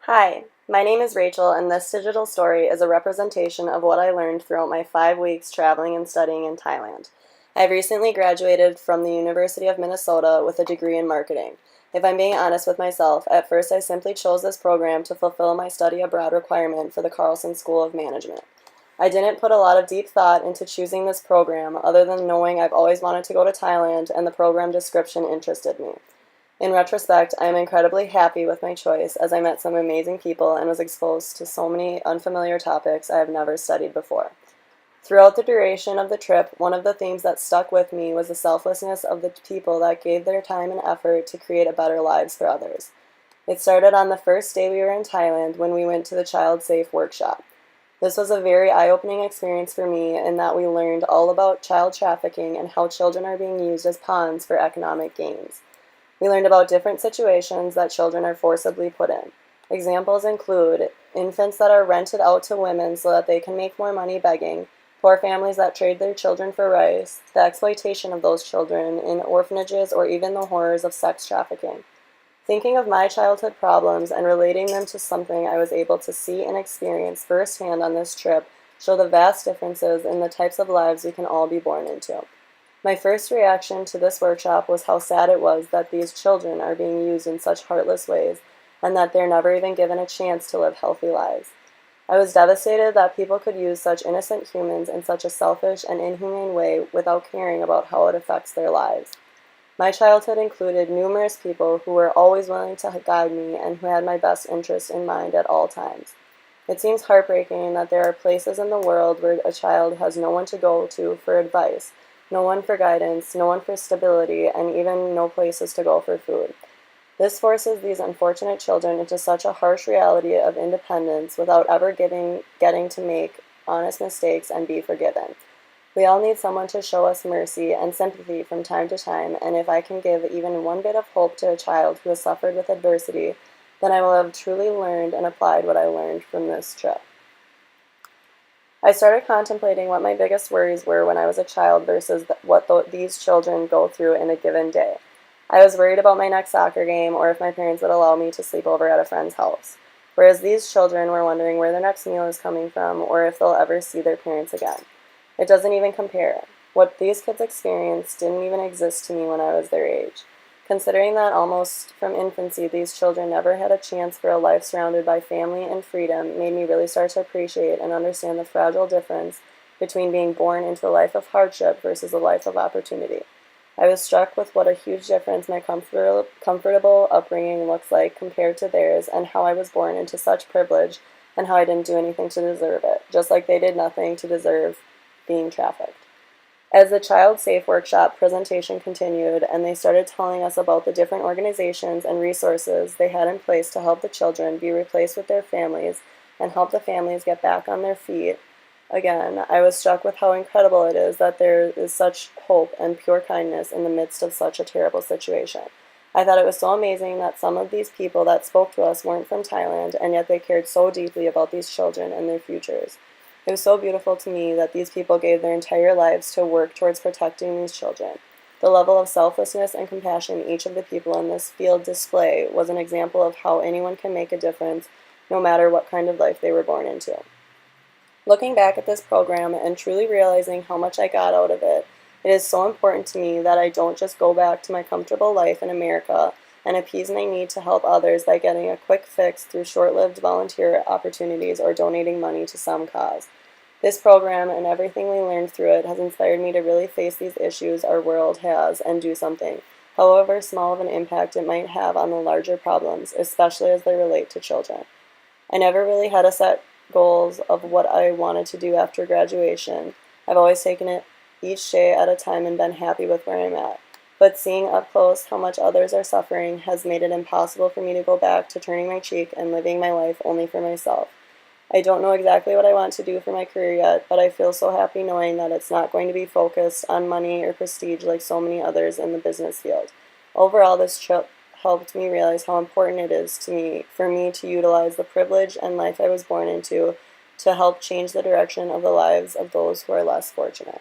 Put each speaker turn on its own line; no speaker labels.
Hi, my name is Rachel, and this digital story is a representation of what I learned throughout my 5 weeks traveling and studying in Thailand. I've recently graduated from the University of Minnesota with a degree in marketing. If I'm being honest with myself, at first I simply chose this program to fulfill my study abroad requirement for the Carlson School of Management. I didn't put a lot of deep thought into choosing this program other than knowing I've always wanted to go to Thailand and the program description interested me. In retrospect, I am incredibly happy with my choice as I met some amazing people and was exposed to so many unfamiliar topics I have never studied before. Throughout the duration of the trip, one of the themes that stuck with me was the selflessness of the people that gave their time and effort to create a better lives for others. It started on the first day we were in Thailand when we went to the Child Safe workshop. This was a very eye-opening experience for me in that we learned all about child trafficking and how children are being used as pawns for economic gains. We learned about different situations that children are forcibly put in. Examples include infants that are rented out to women so that they can make more money begging, poor families that trade their children for rice, the exploitation of those children in orphanages, or even the horrors of sex trafficking. Thinking of my childhood problems and relating them to something I was able to see and experience firsthand on this trip show the vast differences in the types of lives we can all be born into. My first reaction to this workshop was how sad it was that these children are being used in such heartless ways and that they're never even given a chance to live healthy lives. I was devastated that people could use such innocent humans in such a selfish and inhumane way without caring about how it affects their lives. My childhood included numerous people who were always willing to guide me and who had my best interest in mind at all times. It seems heartbreaking that there are places in the world where a child has no one to go to for advice, no one for guidance, no one for stability, and even no places to go for food. This forces these unfortunate children into such a harsh reality of independence without ever getting to make honest mistakes and be forgiven. We all need someone to show us mercy and sympathy from time to time, and if I can give even one bit of hope to a child who has suffered with adversity, then I will have truly learned and applied what I learned from this trip. I started contemplating what my biggest worries were when I was a child versus what these children go through in a given day. I was worried about my next soccer game or if my parents would allow me to sleep over at a friend's house, whereas these children were wondering where their next meal is coming from or if they'll ever see their parents again. It doesn't even compare. What these kids experienced didn't even exist to me when I was their age. Considering that almost from infancy these children never had a chance for a life surrounded by family and freedom made me really start to appreciate and understand the fragile difference between being born into a life of hardship versus a life of opportunity. I was struck with what a huge difference my comfortable upbringing looks like compared to theirs and how I was born into such privilege and how I didn't do anything to deserve it, just like they did nothing to deserve being trafficked. As the Child Safe Workshop presentation continued and they started telling us about the different organizations and resources they had in place to help the children be replaced with their families and help the families get back on their feet, again, I was struck with how incredible it is that there is such hope and pure kindness in the midst of such a terrible situation. I thought it was so amazing that some of these people that spoke to us weren't from Thailand, and yet they cared so deeply about these children and their futures. It was so beautiful to me that these people gave their entire lives to work towards protecting these children. The level of selflessness and compassion each of the people in this field display was an example of how anyone can make a difference no matter what kind of life they were born into. Looking back at this program and truly realizing how much I got out of it, it is so important to me that I don't just go back to my comfortable life in America and appease my need to help others by getting a quick fix through short-lived volunteer opportunities or donating money to some cause. This program and everything we learned through it has inspired me to really face these issues our world has and do something, however small of an impact it might have on the larger problems, especially as they relate to children. I never really had a set goals of what I wanted to do after graduation. I've always taken it each day at a time and been happy with where I'm at. But seeing up close how much others are suffering has made it impossible for me to go back to turning my cheek and living my life only for myself. I don't know exactly what I want to do for my career yet, but I feel so happy knowing that it's not going to be focused on money or prestige like so many others in the business field. Overall, this trip helped me realize how important it is for me to utilize the privilege and life I was born into to help change the direction of the lives of those who are less fortunate.